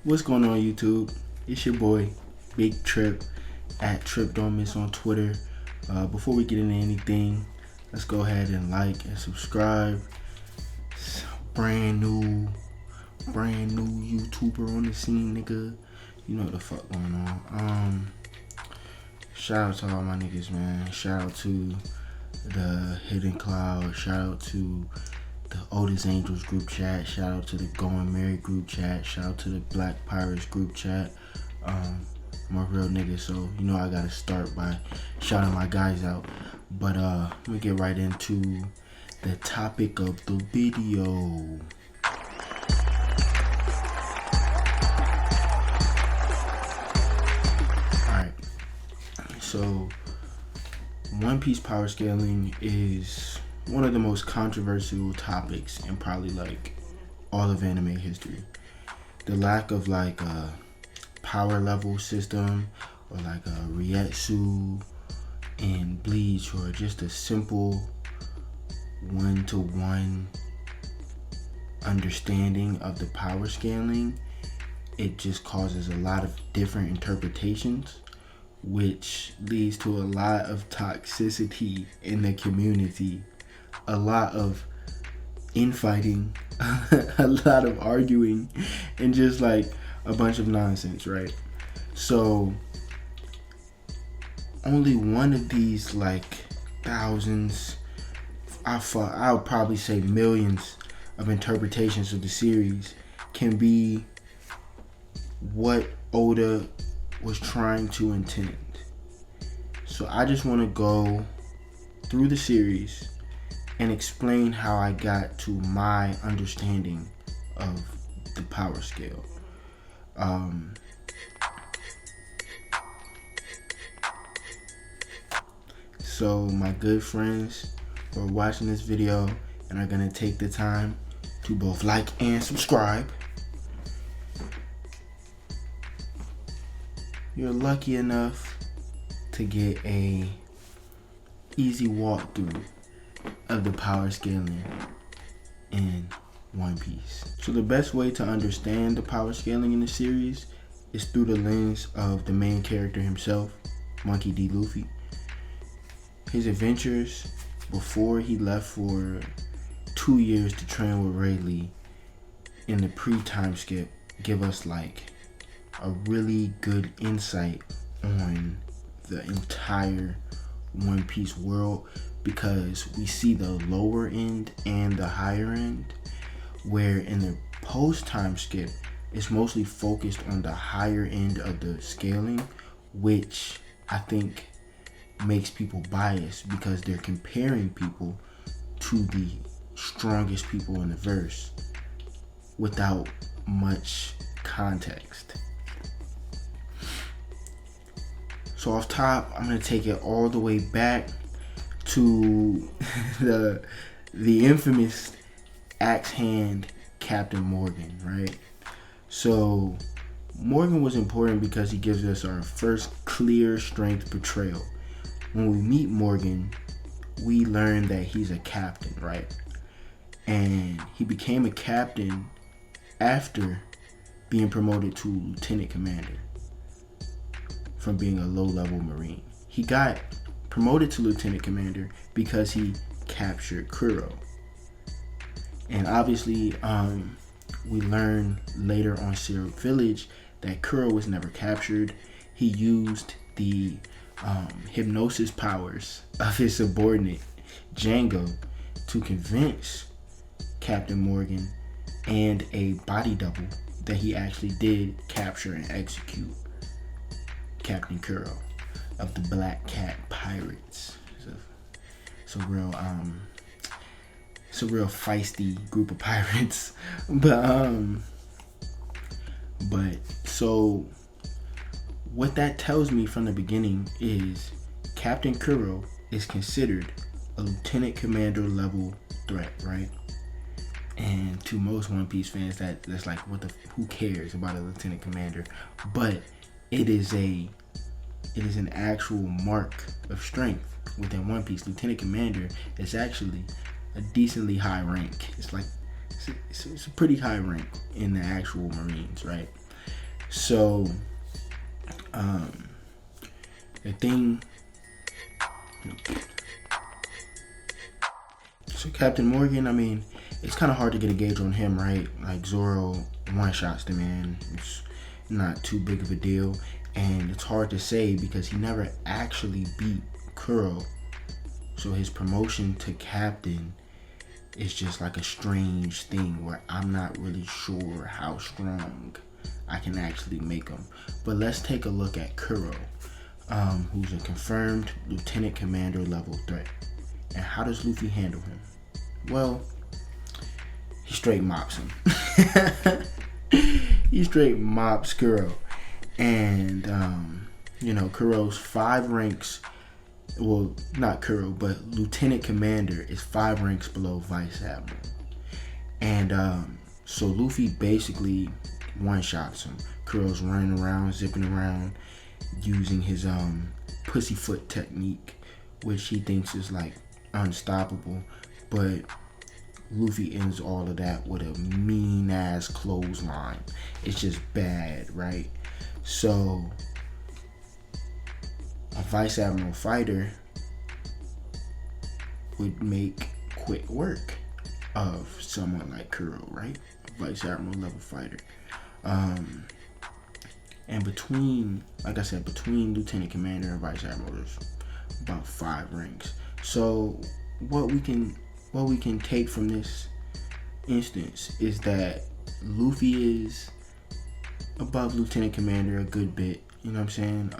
What's going on, YouTube? It's your boy, Big Trip, at Dummies on Twitter. Before we get into anything, let's go ahead and like and subscribe. Brand new YouTuber on the scene, nigga. You know what the fuck going on. Shout out to all my niggas, man. Shout out to the Hidden Cloud. Shout out to the Oldest Angels group chat. Shout out to the Going Married group chat. Shout out to the Black Pirates group chat. I'm a real nigga, so you know I gotta start by shouting my guys out. But let me get right into the topic of the video. Alright, so One Piece power scaling is one of the most controversial topics in probably like all of anime history. The lack of like a power level system or like a Ryetsu in Bleach, or just a simple one-to-one understanding of the power scaling, it just causes a lot of different interpretations, which leads to a lot of toxicity in the community, a lot of infighting, a lot of arguing, and just like a bunch of nonsense, right? So only one of these like thousands, I'll probably say millions of interpretations of the series can be what Oda was trying to intend. So I just want to go through the series and explain how I got to my understanding of the power scale. So my good friends who are watching this video and are gonna take the time to both like and subscribe, you're lucky enough to get a easy walkthrough of the power scaling in One Piece. So the best way to understand the power scaling in the series is through the lens of the main character himself, Monkey D. Luffy. His adventures before he left for 2 years to train with Rayleigh in the pre-time skip give us like a really good insight on the entire One Piece world, because we see the lower end and the higher end, where in the post-time skip it's mostly focused on the higher end of the scaling, which I think makes people biased because they're comparing people to the strongest people in the verse without much context. So off top, I'm gonna take it all the way back to the infamous axe hand Captain Morgan, right? So Morgan was important because he gives us our first clear strength portrayal. When we meet Morgan, we learn that he's a captain, right? And he became a captain after being promoted to lieutenant commander from being a low-level marine. He got promoted to lieutenant commander because he captured Kuro. And obviously, we learn later on Syrup Village that Kuro was never captured. He used the hypnosis powers of his subordinate Django to convince Captain Morgan and a body double that he actually did capture and execute Captain Kuro of the Black Cat Pirates. It's a real feisty group of pirates. But so what that tells me from the beginning is Captain Kuro is considered a lieutenant commander level threat, right? And to most One Piece fans, that's like, who cares about a lieutenant commander? But it is an actual mark of strength within One Piece. Lieutenant commander is actually a decently high rank. It's a pretty high rank in the actual Marines, right? So, the thing. So Captain Morgan, I mean, it's kind of hard to get a gauge on him, right? Like Zoro one-shots the man. It's not too big of a deal. And it's hard to say because he never actually beat Kuro. So his promotion to captain is just like a strange thing where I'm not really sure how strong I can actually make him. But let's take a look at Kuro, who's a confirmed lieutenant commander level threat. And how does Luffy handle him? Well, he straight mops him. He straight mops Kuro. And, Kuro's 5 ranks, well, not Kuro, but Lieutenant Commander is 5 ranks below Vice Admiral. And so Luffy basically one-shots him. Kuro's running around, zipping around, using his pussyfoot technique, which he thinks is like unstoppable, but Luffy ends all of that with a mean ass clothesline. It's just bad, right? So a Vice Admiral fighter would make quick work of someone like Kuro, right? A Vice Admiral level fighter. And between, like I said, between Lieutenant Commander and Vice Admiral, there's about 5 ranks. So what we can take from this instance is that Luffy is above Lieutenant Commander a good bit. You know what I'm saying?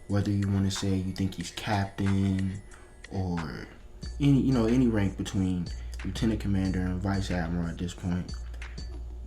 Whether you want to say you think he's captain or any rank between Lieutenant Commander and Vice Admiral at this point,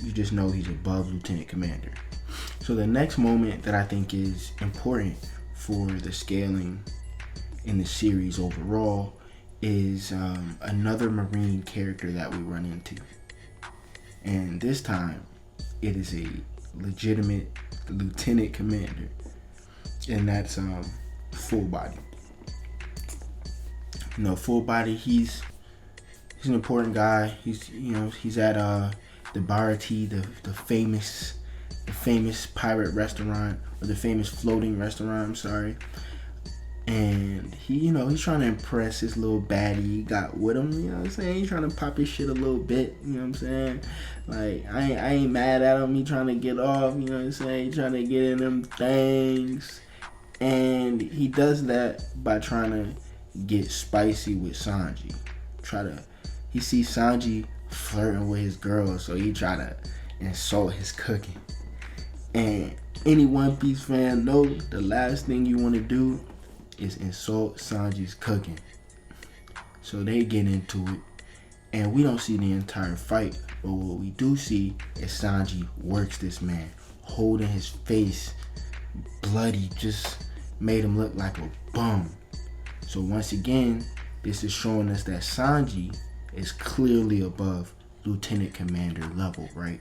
you just know he's above Lieutenant Commander. So the next moment that I think is important for the scaling in the series overall is another Marine character that we run into. And this time, it is a legitimate Lieutenant Commander. And that's Full Body. Full Body, he's an important guy. He's at the Barati, the famous pirate restaurant, or the famous floating restaurant, I'm sorry. And he's trying to impress his little baddie he got with him, you know what I'm saying? He's trying to pop his shit a little bit, you know what I'm saying? Like, I ain't mad at him. He trying to get off, you know what I'm saying? He trying to get in them things. And he does that by trying to get spicy with Sanji. He sees Sanji flirting with his girl, so he try to insult his cooking. And any One Piece fan know the last thing you want to do is insult Sanji's cooking. So they get into it, and we don't see the entire fight, but what we do see is Sanji works this man, holding his face bloody, just made him look like a bum. So once again, this is showing us that Sanji is clearly above Lieutenant Commander level, right?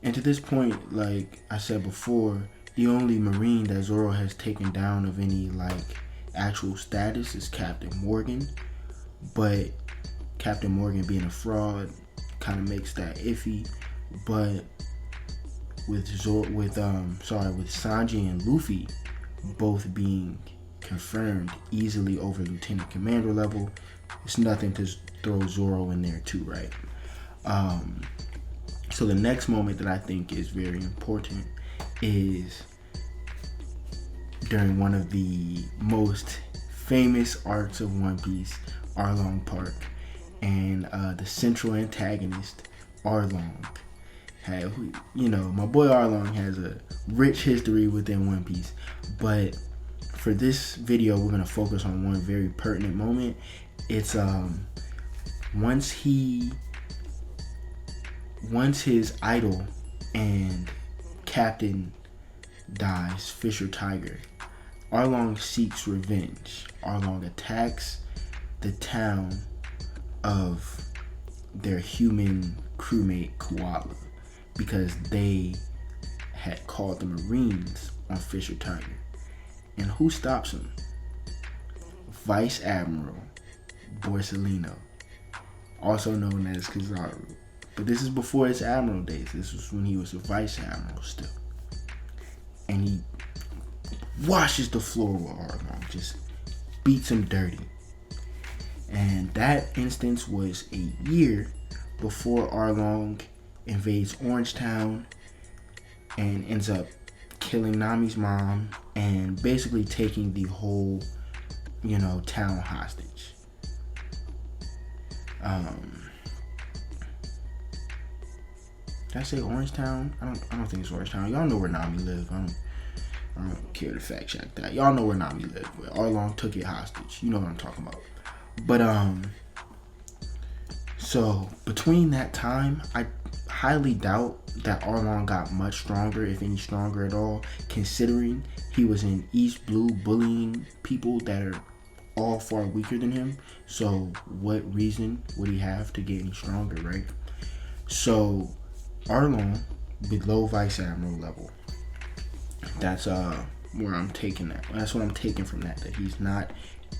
And to this point, like I said before, the only Marine that Zoro has taken down of any actual status is Captain Morgan. But Captain Morgan being a fraud kind of makes that iffy. But with Sanji and Luffy both being confirmed easily over Lieutenant Commander level, it's nothing to throw Zoro in there too, right? So the next moment that I think is very important is during one of the most famous arcs of One Piece, Arlong Park, and the central antagonist, Arlong. My boy Arlong has a rich history within One Piece, but for this video, we're going to focus on one very pertinent moment. It's once his idol and captain dies, Fisher Tiger, Arlong seeks revenge. Arlong attacks the town of their human crewmate Koala because they had called the Marines on Fisher Tiger. And who stops him? Vice Admiral Borsellino, also known as Kizaru. But this is before his admiral days. This was when he was a vice admiral still. And he washes the floor with Arlong, just beats him dirty. And that instance was a year before Arlong invades Orangetown and ends up killing Nami's mom and basically taking the whole, town hostage. Did I say Orangetown? I don't think it's Orangetown. Y'all know where Nami live. I don't care to fact check that. Y'all know where Nami live. Where Arlong took it hostage. You know what I'm talking about. But so between that time, I highly doubt that Arlong got much stronger, if any stronger at all, considering he was in East Blue bullying people that are all far weaker than him. So what reason would he have to get any stronger, right? So Arlong, below Vice Admiral level. That's where I'm taking that. That's what I'm taking from that he's not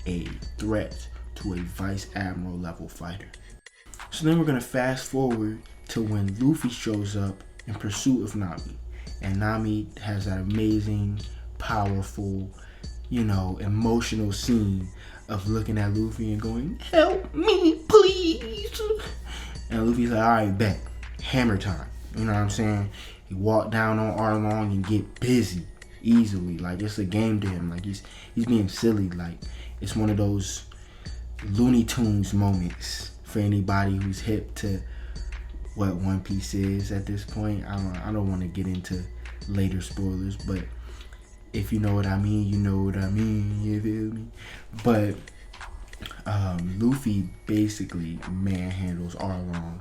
a threat to a Vice Admiral level fighter. So then we're gonna fast forward to when Luffy shows up in pursuit of Nami. And Nami has that amazing, powerful, emotional scene of looking at Luffy and going, "Help me, please." And Luffy's like, "Alright, bet. Hammer time." You know what I'm saying? He walk down on Arlong and get busy easily. Like it's a game to him. Like he's being silly. Like it's one of those Looney Tunes moments for anybody who's hip to what One Piece is at this point. I don't want to get into later spoilers, but if you know what I mean, you know what I mean. You feel me? But Luffy basically manhandles Arlong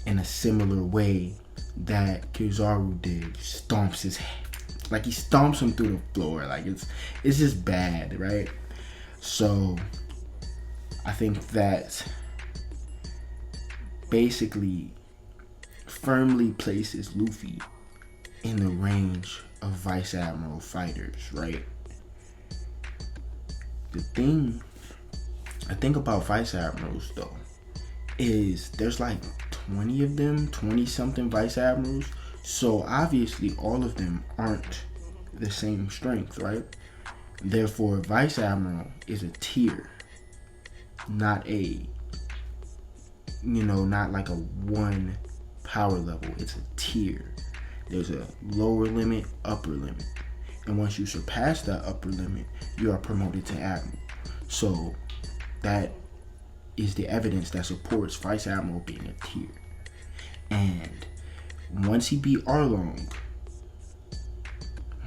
in a similar way that Kizaru did. Stomps his head. Like he stomps him through the floor. Like it's just bad, right? So I think that basically firmly places Luffy in the range of Vice Admiral fighters, right? The thing I think about Vice Admirals though is there's like 20 of them, 20 something Vice Admirals. So obviously all of them aren't the same strength, right? Therefore, Vice Admiral is a tier, not not like a one power level. It's a tier. There's a lower limit, upper limit. And once you surpass that upper limit, you are promoted to Admiral. So that is the evidence that supports Vice Admiral being a tier. And once he beat Arlong,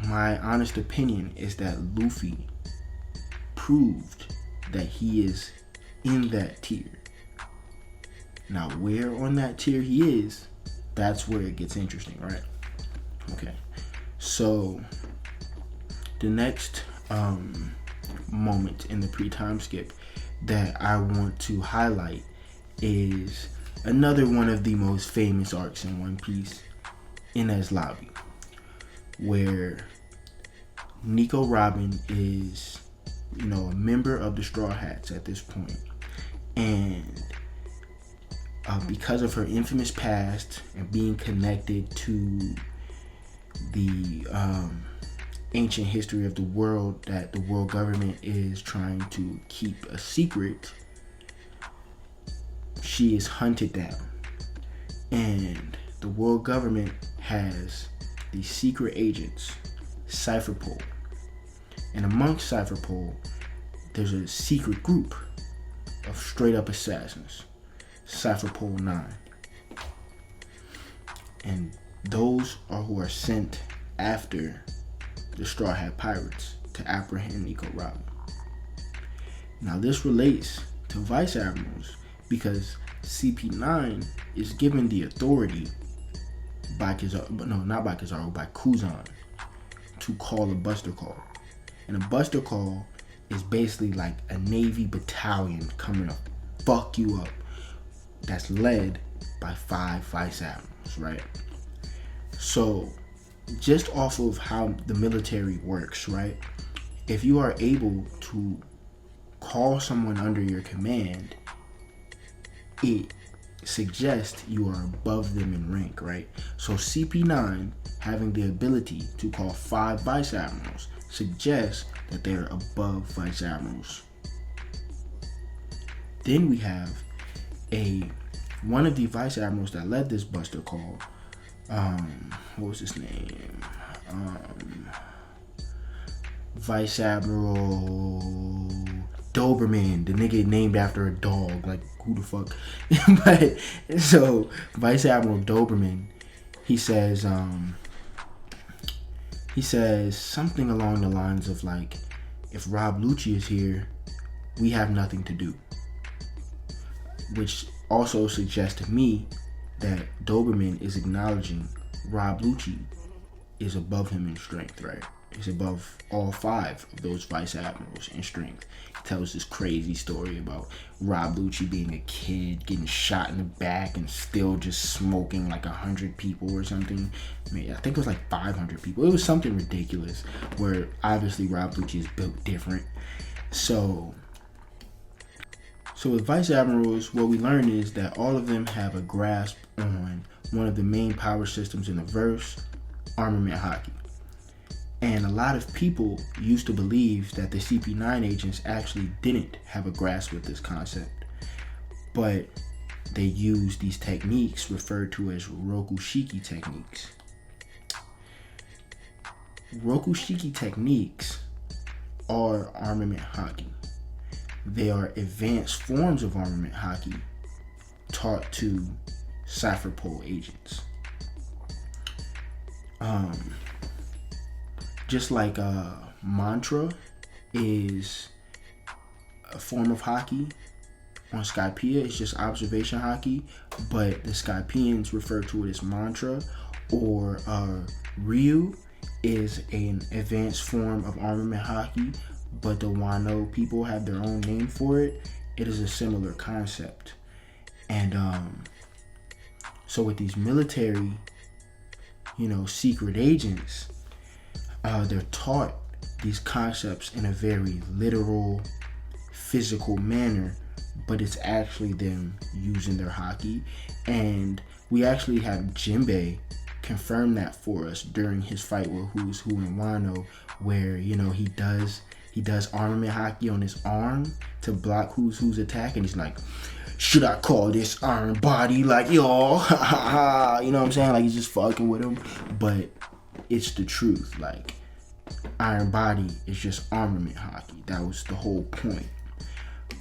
my honest opinion is that Luffy proved that he is in that tier. Now, where on that tier he is, that's where it gets interesting, right? Okay. So, the next moment in the pre-time skip that I want to highlight is another one of the most famous arcs in One Piece, Inez Lobby, where Nico Robin is, a member of the Straw Hats at this point. And because of her infamous past and being connected to the ancient history of the world that the world government is trying to keep a secret, she is hunted down. And the world government has these secret agents, Cypherpole. And amongst Cypherpole, there's a secret group of straight up assassins, Cypherpole 9. And those are who are sent after the Straw Hat Pirates to apprehend Nico Robin. Now this relates to Vice Admirals because CP9 is given the authority by Kuzan to call a buster call. And a buster call is basically like a Navy battalion coming to fuck you up that's led by 5 vice admirals, right? So just off of how the military works, right? If you are able to call someone under your command, it suggests you are above them in rank, right? So CP9 having the ability to call 5 vice admirals suggests that they're above vice admirals. Then we have one of the vice admirals that led this buster call. What was his name? Vice Admiral Doberman, the nigga named after a dog. Like, who the fuck? But so Vice Admiral Doberman, he says something along the lines of like, if Rob Lucci is here, we have nothing to do. Which also suggests to me that Doberman is acknowledging Rob Lucci is above him in strength, right? He's above all 5 of those vice admirals in strength. He tells this crazy story about Rob Lucci being a kid, getting shot in the back, and still just smoking like 100 people or something. I think it was like 500 people. It was something ridiculous, where obviously Rob Lucci is built different. So with vice admirals, what we learn is that all of them have a grasp on one of the main power systems in the verse, armament haki. And a lot of people used to believe that the CP9 agents actually didn't have a grasp with this concept, but they used these techniques referred to as Rokushiki techniques. Rokushiki techniques are armament haki. They are advanced forms of armament haki taught to cipher pole agents. Just like mantra is a form of haki on Skypiea, it's just observation haki, but the Skypians refer to it as mantra, or Ryu is an advanced form of armament haki, but the Wano people have their own name for it. It is a similar concept. And so with these military, secret agents, they're taught these concepts in a very literal, physical manner, but it's actually them using their haki. And we actually have Jinbei confirm that for us during his fight with Who's Who in Wano, where he does armament haki on his arm to block Who's attack, and he's like, should I call this Iron Body? Like, yo, you know what I'm saying? Like, he's just fucking with him, but it's the truth. Like, Iron Body is just armament haki. That was the whole point.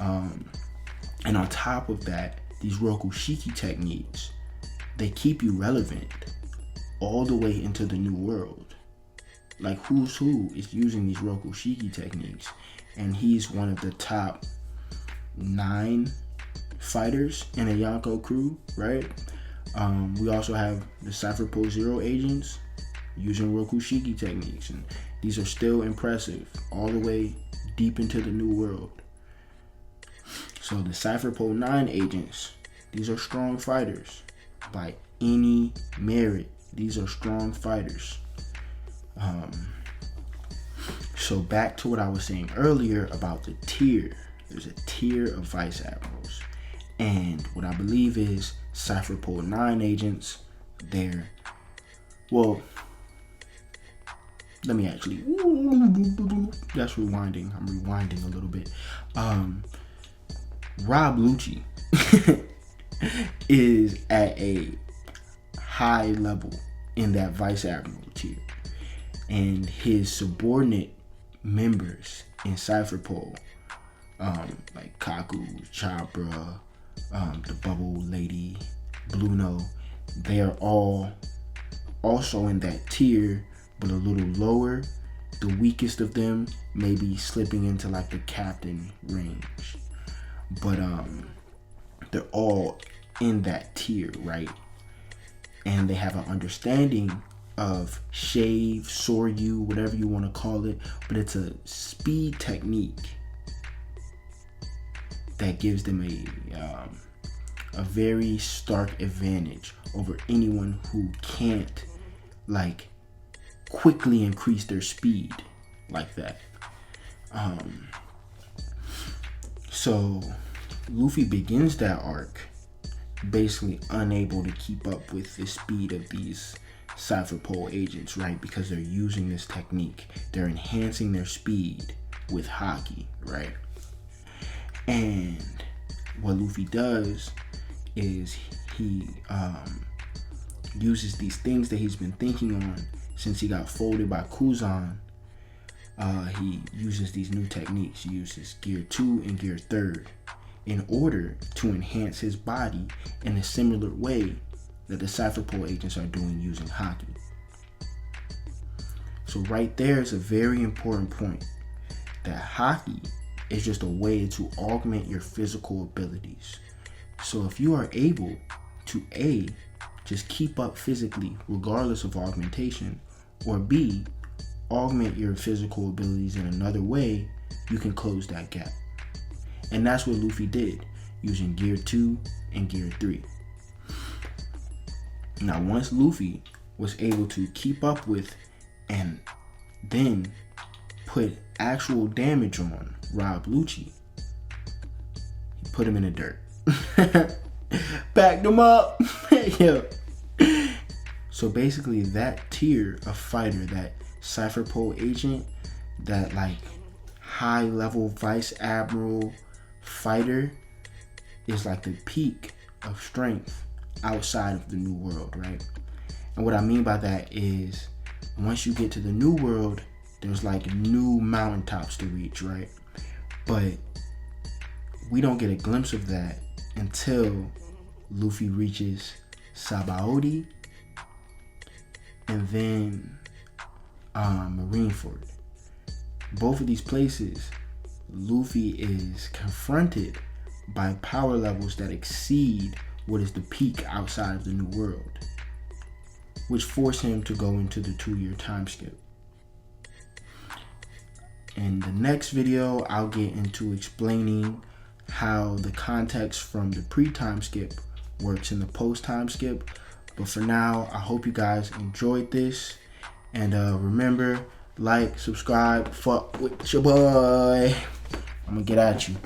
And on top of that, these Rokushiki techniques, they keep you relevant all the way into the new world. Like, Who's Who is using these Rokushiki techniques, and he's one of the top 9 fighters in a Yonko crew, right? We also have the Cypher Pole Zero agents using Rokushiki techniques, and these are still impressive all the way deep into the new world. So the Cypher Pole 9 agents, these are strong fighters by any merit. These are strong fighters. So back to what I was saying earlier about the tier. There's a tier of vice admirals, and what I believe is Cypher Pole 9 agents, let me actually, that's rewinding. I'm rewinding a little bit. Rob Lucci is at a high level in that vice admiral tier, and his subordinate members in Cypher Pole, like Kaku, Chopra, the Bubble Lady, Bluno, they are all also in that tier, but a little lower. The weakest of them may be slipping into like the captain range, but they're all in that tier, right? And they have an understanding of shave, soryu, whatever you want to call it, but it's a speed technique that gives them a very stark advantage over anyone who can't like quickly increase their speed like that. So Luffy begins that arc basically unable to keep up with the speed of these Cypher Pole agents, right? Because they're using this technique. They're enhancing their speed with haki, right? And what Luffy does is he uses these things that he's been thinking on since he got folded by Kuzan. He uses these new techniques. He uses Gear 2 and Gear 3 in order to enhance his body in a similar way that the Cypher Pole agents are doing using haki. So right there is a very important point, that haki is just a way to augment your physical abilities. So if you are able to A, just keep up physically regardless of augmentation, or B, augment your physical abilities in another way, you can close that gap. And that's what Luffy did, using Gear 2 and Gear 3. Now, once Luffy was able to keep up with and then put actual damage on Rob Lucci, he put him in the dirt. Backed him up. Yo. So basically that tier of fighter, that Cypher Pole agent, that like high level vice admiral fighter, is like the peak of strength outside of the new world, right? And what I mean by that is once you get to the new world, there's like new mountaintops to reach, right? But we don't get a glimpse of that until Luffy reaches Sabaody and then Marineford. Both of these places, Luffy is confronted by power levels that exceed what is the peak outside of the new world, which force him to go into the 2-year time skip. In the next video, I'll get into explaining how the context from the pre-time skip works in the post-time skip. But for now, I hope you guys enjoyed this. And remember, like, subscribe, fuck with your boy. I'm gonna get at you.